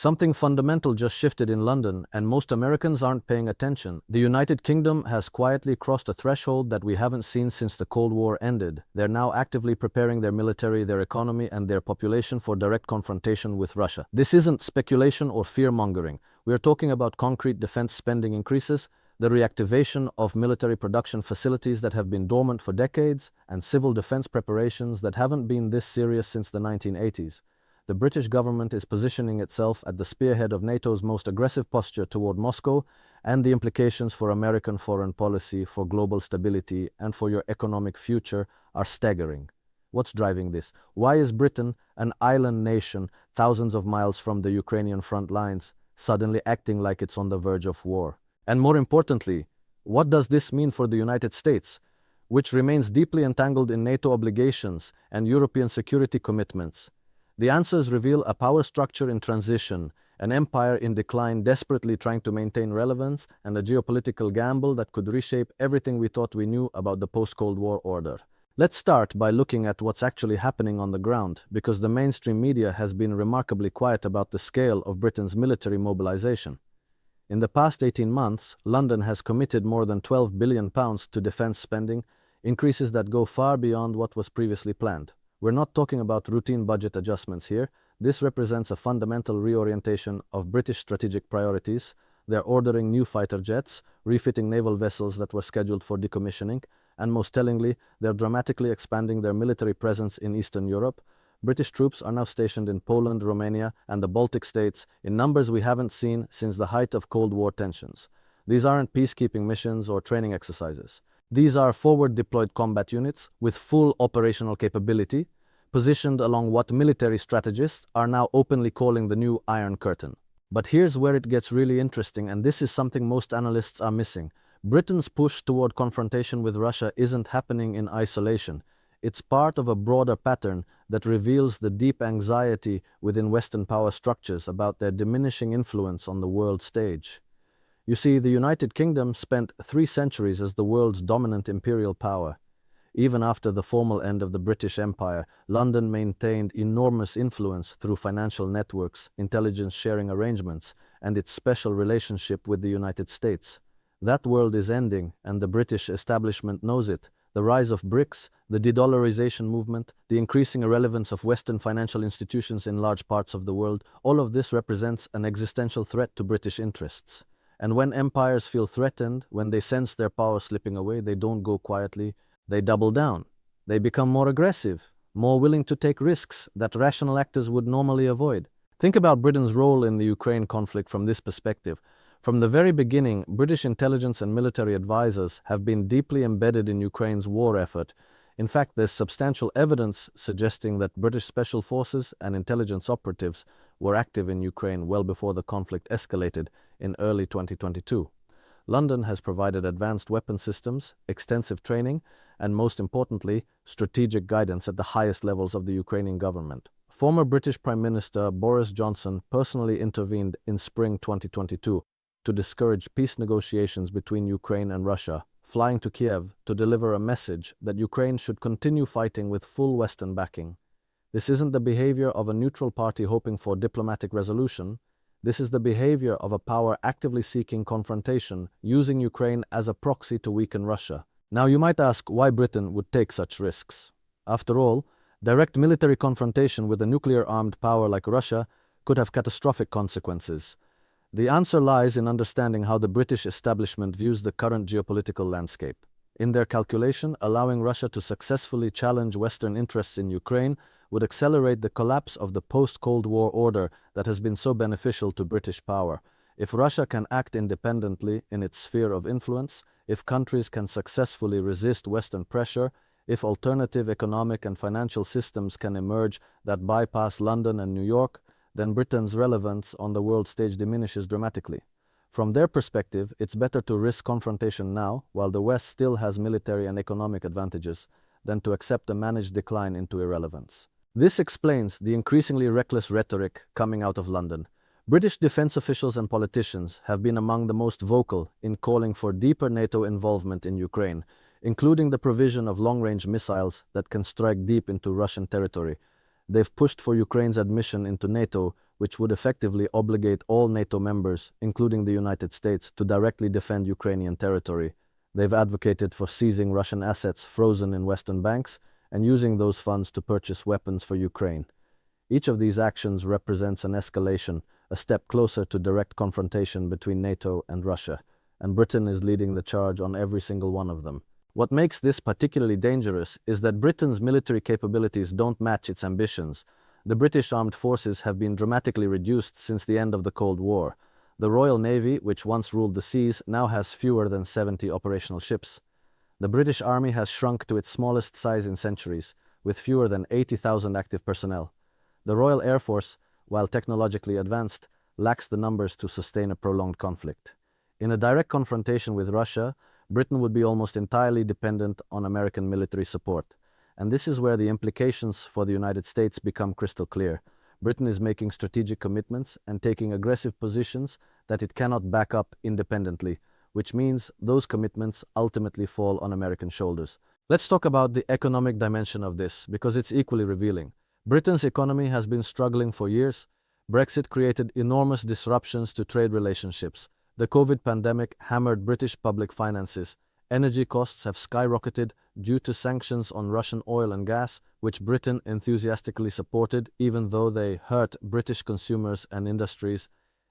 Something fundamental just shifted in London, and most Americans aren't paying attention. The United Kingdom has quietly crossed a threshold that we haven't seen since the Cold War ended. They're now actively preparing their military, their economy, and their population for direct confrontation with Russia. This isn't speculation or fear-mongering. We are talking about concrete defense spending increases, the reactivation of military production facilities that have been dormant for decades, and civil defense preparations that haven't been this serious since the 1980s. The British government is positioning itself at the spearhead of NATO's most aggressive posture toward Moscow, and the implications for American foreign policy, for global stability, and for your economic future are staggering. What's driving this? Why is Britain, an island nation thousands of miles from the Ukrainian front lines, suddenly acting like it's on the verge of war? And more importantly, what does this mean for the United States, which remains deeply entangled in NATO obligations and European security commitments? The answers reveal a power structure in transition, an empire in decline desperately trying to maintain relevance, and a geopolitical gamble that could reshape everything we thought we knew about the post-Cold War order. Let's start by looking at what's actually happening on the ground, because the mainstream media has been remarkably quiet about the scale of Britain's military mobilization. In the past 18 months, London has committed more than £12 billion to defense spending, increases that go far beyond what was previously planned. We're not talking about routine budget adjustments here. This represents a fundamental reorientation of British strategic priorities. They're ordering new fighter jets, refitting naval vessels that were scheduled for decommissioning, and most tellingly, they're dramatically expanding their military presence in Eastern Europe. British troops are now stationed in Poland, Romania, and the Baltic states in numbers we haven't seen since the height of Cold War tensions. These aren't peacekeeping missions or training exercises. These are forward-deployed combat units with full operational capability, positioned along what military strategists are now openly calling the new Iron Curtain. But here's where it gets really interesting, and this is something most analysts are missing. Britain's push toward confrontation with Russia isn't happening in isolation. It's part of a broader pattern that reveals the deep anxiety within Western power structures about their diminishing influence on the world stage. You see, the United Kingdom spent 3 centuries as the world's dominant imperial power. Even after the formal end of the British Empire, London maintained enormous influence through financial networks, intelligence sharing arrangements, and its special relationship with the United States. That world is ending, and the British establishment knows it. The rise of BRICS, the de-dollarization movement, the increasing irrelevance of Western financial institutions in large parts of the world, all of this represents an existential threat to British interests. And when empires feel threatened, when they sense their power slipping away, they don't go quietly, they double down. They become more aggressive, more willing to take risks that rational actors would normally avoid. Think about Britain's role in the Ukraine conflict from this perspective. From the very beginning, British intelligence and military advisors have been deeply embedded in Ukraine's war effort. In fact, there's substantial evidence suggesting that British special forces and intelligence operatives were active in Ukraine well before the conflict escalated in early 2022. London has provided advanced weapon systems, extensive training, and most importantly, strategic guidance at the highest levels of the Ukrainian government. Former British Prime Minister Boris Johnson personally intervened in spring 2022 to discourage peace negotiations between Ukraine and Russia, flying to Kiev to deliver a message that Ukraine should continue fighting with full Western backing. This isn't the behavior of a neutral party hoping for diplomatic resolution. This is the behavior of a power actively seeking confrontation, using Ukraine as a proxy to weaken Russia. Now you might ask why Britain would take such risks. After all, direct military confrontation with a nuclear-armed power like Russia could have catastrophic consequences. The answer lies in understanding how the British establishment views the current geopolitical landscape. In their calculation, allowing Russia to successfully challenge Western interests in Ukraine would accelerate the collapse of the post-Cold War order that has been so beneficial to British power. If Russia can act independently in its sphere of influence, if countries can successfully resist Western pressure, if alternative economic and financial systems can emerge that bypass London and New York, then Britain's relevance on the world stage diminishes dramatically. From their perspective, it's better to risk confrontation now, while the West still has military and economic advantages, than to accept a managed decline into irrelevance. This explains the increasingly reckless rhetoric coming out of London. British defense officials and politicians have been among the most vocal in calling for deeper NATO involvement in Ukraine, including the provision of long-range missiles that can strike deep into Russian territory. They've pushed for Ukraine's admission into NATO which would effectively obligate all NATO members, including the United States, to directly defend Ukrainian territory. They've advocated for seizing Russian assets frozen in Western banks and using those funds to purchase weapons for Ukraine. Each of these actions represents an escalation, a step closer to direct confrontation between NATO and Russia, and Britain is leading the charge on every single one of them. What makes this particularly dangerous is that Britain's military capabilities don't match its ambitions. The British armed forces have been dramatically reduced since the end of the Cold War. The Royal Navy, which once ruled the seas, now has fewer than 70 operational ships. The British Army has shrunk to its smallest size in centuries, with fewer than 80,000 active personnel. The Royal Air Force, while technologically advanced, lacks the numbers to sustain a prolonged conflict. In a direct confrontation with Russia, Britain would be almost entirely dependent on American military support. And this is where the implications for the United States become crystal clear. Britain is making strategic commitments and taking aggressive positions that it cannot back up independently, which means those commitments ultimately fall on American shoulders. Let's talk about the economic dimension of this, because it's equally revealing. Britain's economy has been struggling for years. Brexit created enormous disruptions to trade relationships. The COVID pandemic hammered British public finances. Energy costs have skyrocketed due to sanctions on Russian oil and gas, which Britain enthusiastically supported, even though they hurt British consumers and industries.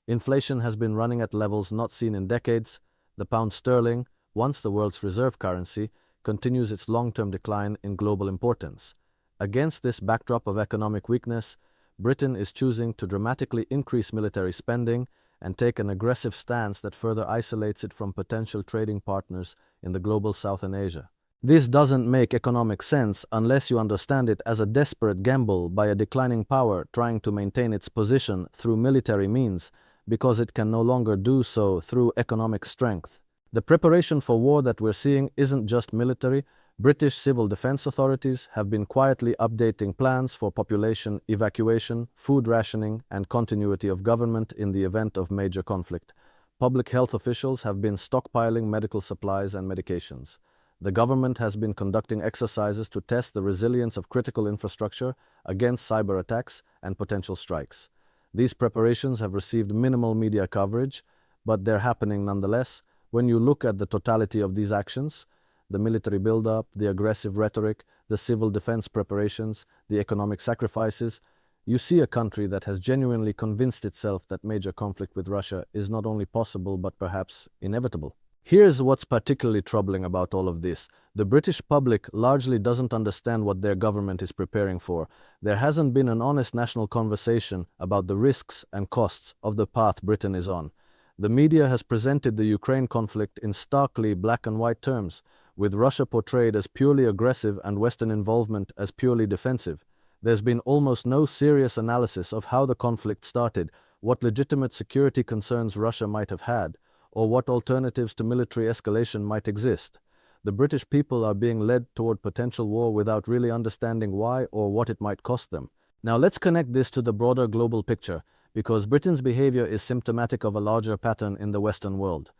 Inflation has been running at levels not seen in decades. The pound sterling, once the world's reserve currency, continues its long-term decline in global importance. Against this backdrop of economic weakness, Britain is choosing to dramatically increase military spending and take an aggressive stance that further isolates it from potential trading partners in the global South and Asia. This doesn't make economic sense unless you understand it as a desperate gamble by a declining power trying to maintain its position through military means, because it can no longer do so through economic strength. The preparation for war that we're seeing isn't just military. British civil defense authorities have been quietly updating plans for population evacuation, food rationing, and continuity of government in the event of major conflict. Public health officials have been stockpiling medical supplies and medications. The government has been conducting exercises to test the resilience of critical infrastructure against cyber attacks and potential strikes. These preparations have received minimal media coverage, but they're happening nonetheless. When you look at the totality of these actions, the military buildup, the aggressive rhetoric, the civil defense preparations, the economic sacrifices, you see a country that has genuinely convinced itself that major conflict with Russia is not only possible but perhaps inevitable. Here's what's particularly troubling about all of this. The British public largely doesn't understand what their government is preparing for. There hasn't been an honest national conversation about the risks and costs of the path Britain is on. The media has presented the Ukraine conflict in starkly black and white terms, with Russia portrayed as purely aggressive and Western involvement as purely defensive. There's been almost no serious analysis of how the conflict started, what legitimate security concerns Russia might have had, or what alternatives to military escalation might exist. The British people are being led toward potential war without really understanding why or what it might cost them. Now let's connect this to the broader global picture, because Britain's behavior is symptomatic of a larger pattern in the Western world.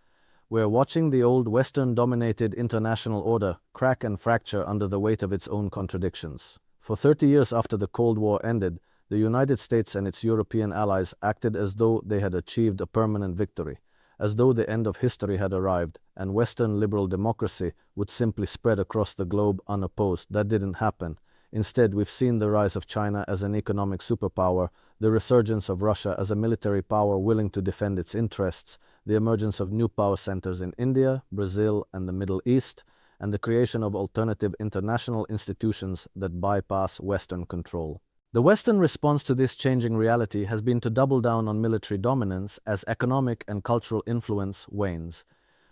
We're watching the old Western-dominated international order crack and fracture under the weight of its own contradictions. For 30 years after the Cold War ended, the United States and its European allies acted as though they had achieved a permanent victory, as though the end of history had arrived and Western liberal democracy would simply spread across the globe unopposed. That didn't happen. Instead, we've seen the rise of China as an economic superpower, the resurgence of Russia as a military power willing to defend its interests, the emergence of new power centers in India, Brazil, and the Middle East, and the creation of alternative international institutions that bypass Western control. The Western response to this changing reality has been to double down on military dominance as economic and cultural influence wanes.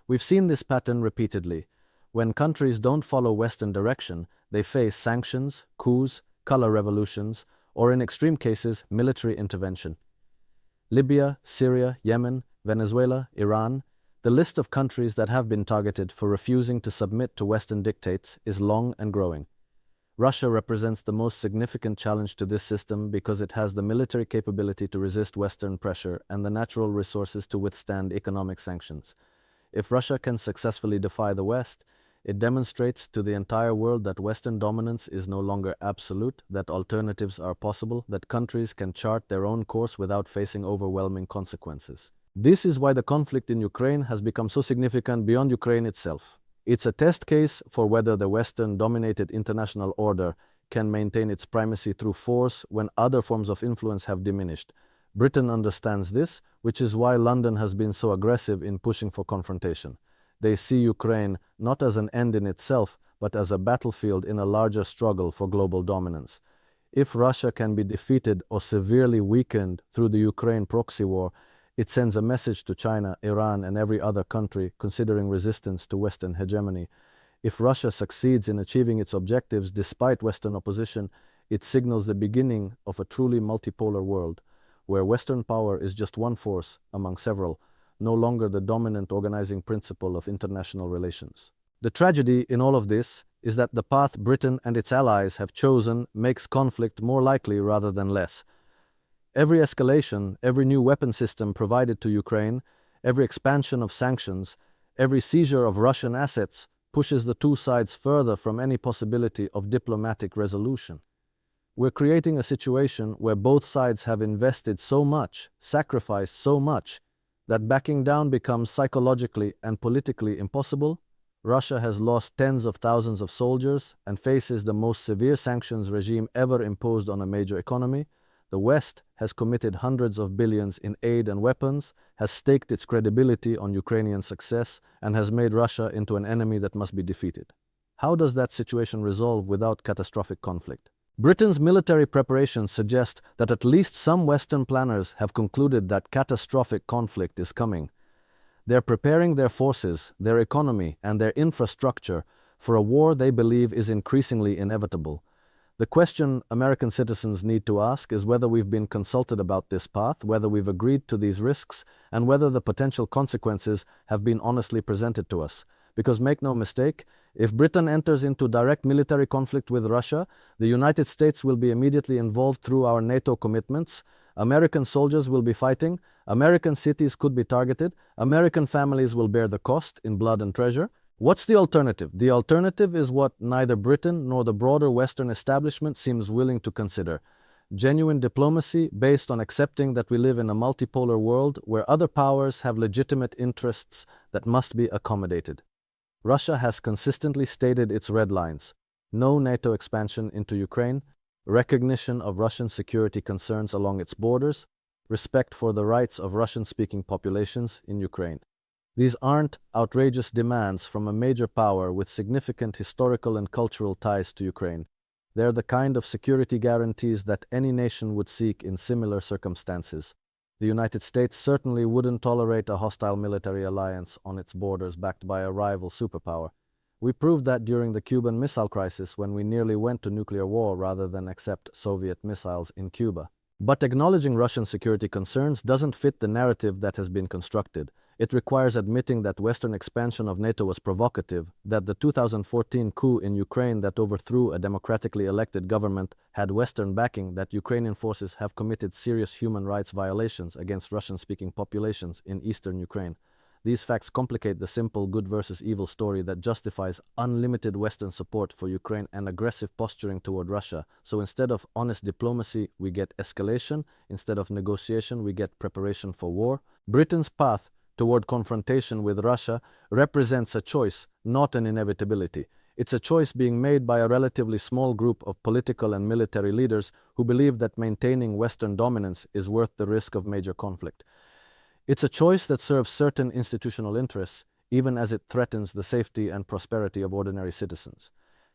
We've seen this pattern repeatedly. When countries don't follow Western direction, they face sanctions, coups, color revolutions, or in extreme cases, military intervention. Libya, Syria, Yemen, Venezuela, Iran, the list of countries that have been targeted for refusing to submit to Western dictates is long and growing. Russia represents the most significant challenge to this system because it has the military capability to resist Western pressure and the natural resources to withstand economic sanctions. If Russia can successfully defy the West, It demonstrates to the entire world that Western dominance is no longer absolute, that alternatives are possible, that countries can chart their own course without facing overwhelming consequences. This is why the conflict in Ukraine has become so significant beyond Ukraine itself. It's a test case for whether the Western-dominated international order can maintain its primacy through force when other forms of influence have diminished. Britain understands this, which is why London has been so aggressive in pushing for confrontation. They see Ukraine not as an end in itself, but as a battlefield in a larger struggle for global dominance. If Russia can be defeated or severely weakened through the Ukraine proxy war, it sends a message to China, Iran, and every other country considering resistance to Western hegemony. If Russia succeeds in achieving its objectives despite Western opposition, it signals the beginning of a truly multipolar world, where Western power is just one force among several, no longer the dominant organizing principle of international relations. The tragedy in all of this is that the path Britain and its allies have chosen makes conflict more likely rather than less. Every escalation, every new weapon system provided to Ukraine, every expansion of sanctions, every seizure of Russian assets pushes the two sides further from any possibility of diplomatic resolution. We're creating a situation where both sides have invested so much, sacrificed so much, that backing down becomes psychologically and politically impossible. Russia has lost tens of thousands of soldiers and faces the most severe sanctions regime ever imposed on a major economy. The West has committed hundreds of billions in aid and weapons, has staked its credibility on Ukrainian success, and has made Russia into an enemy that must be defeated. How does that situation resolve without catastrophic conflict? Britain's military preparations suggest that at least some Western planners have concluded that catastrophic conflict is coming. They're preparing their forces, their economy, and their infrastructure for a war they believe is increasingly inevitable. The question American citizens need to ask is whether we've been consulted about this path, whether we've agreed to these risks, and whether the potential consequences have been honestly presented to us. Because make no mistake, if Britain enters into direct military conflict with Russia, the United States will be immediately involved through our NATO commitments. American soldiers will be fighting, American cities could be targeted, American families will bear the cost in blood and treasure. What's the alternative? The alternative is what neither Britain nor the broader Western establishment seems willing to consider. Genuine diplomacy based on accepting that we live in a multipolar world where other powers have legitimate interests that must be accommodated. Russia has consistently stated its red lines: no NATO expansion into Ukraine, recognition of Russian security concerns along its borders, respect for the rights of Russian-speaking populations in Ukraine. These aren't outrageous demands from a major power with significant historical and cultural ties to Ukraine. They're the kind of security guarantees that any nation would seek in similar circumstances. The United States certainly wouldn't tolerate a hostile military alliance on its borders backed by a rival superpower. We proved that during the Cuban Missile Crisis when we nearly went to nuclear war rather than accept Soviet missiles in Cuba. But acknowledging Russian security concerns doesn't fit the narrative that has been constructed. It requires admitting that Western expansion of NATO was provocative, that the 2014 coup in Ukraine that overthrew a democratically elected government had Western backing, that Ukrainian forces have committed serious human rights violations against Russian-speaking populations in eastern Ukraine. These facts complicate the simple good versus evil story that justifies unlimited Western support for Ukraine and aggressive posturing toward Russia. So instead of honest diplomacy, we get escalation. Instead of negotiation, we get preparation for war. Britain's path toward confrontation with Russia represents a choice, not an inevitability. It's a choice being made by a relatively small group of political and military leaders who believe that maintaining Western dominance is worth the risk of major conflict. It's a choice that serves certain institutional interests, even as it threatens the safety and prosperity of ordinary citizens.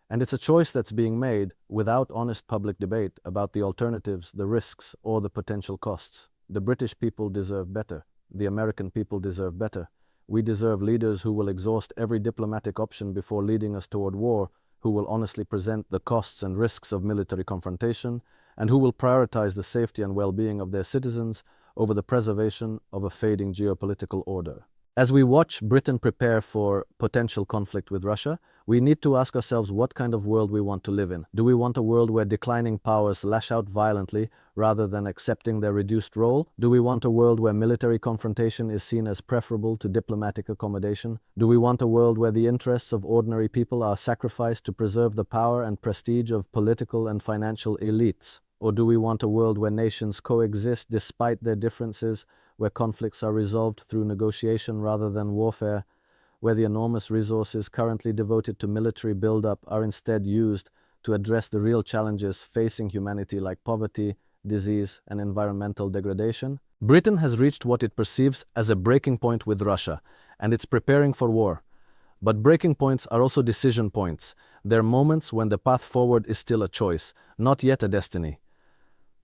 And it's a choice that's being made without honest public debate about the alternatives, the risks, or the potential costs. The British people deserve better. The American people deserve better. We deserve leaders who will exhaust every diplomatic option before leading us toward war, who will honestly present the costs and risks of military confrontation, and who will prioritize the safety and well-being of their citizens over the preservation of a fading geopolitical order. As we watch Britain prepare for potential conflict with Russia, we need to ask ourselves what kind of world we want to live in. Do we want a world where declining powers lash out violently rather than accepting their reduced role? Do we want a world where military confrontation is seen as preferable to diplomatic accommodation? Do we want a world where the interests of ordinary people are sacrificed to preserve the power and prestige of political and financial elites? Or do we want a world where nations coexist despite their differences, where conflicts are resolved through negotiation rather than warfare, where the enormous resources currently devoted to military buildup are instead used to address the real challenges facing humanity like poverty, disease, and environmental degradation? Britain has reached what it perceives as a breaking point with Russia, and it's preparing for war. But breaking points are also decision points. They're moments when the path forward is still a choice, not yet a destiny.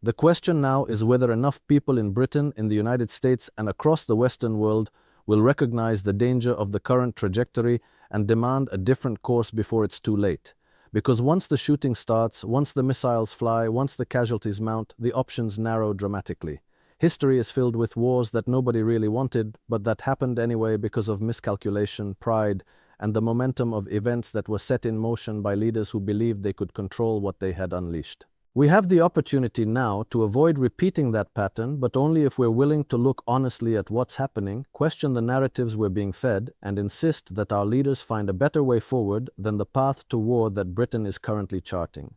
The question now is whether enough people in Britain, in the United States, and across the Western world will recognize the danger of the current trajectory and demand a different course before it's too late. Because once the shooting starts, once the missiles fly, once the casualties mount, the options narrow dramatically. History is filled with wars that nobody really wanted, but that happened anyway because of miscalculation, pride, and the momentum of events that were set in motion by leaders who believed they could control what they had unleashed. We have the opportunity now to avoid repeating that pattern, but only if we're willing to look honestly at what's happening, question the narratives we're being fed, and insist that our leaders find a better way forward than the path to war that Britain is currently charting.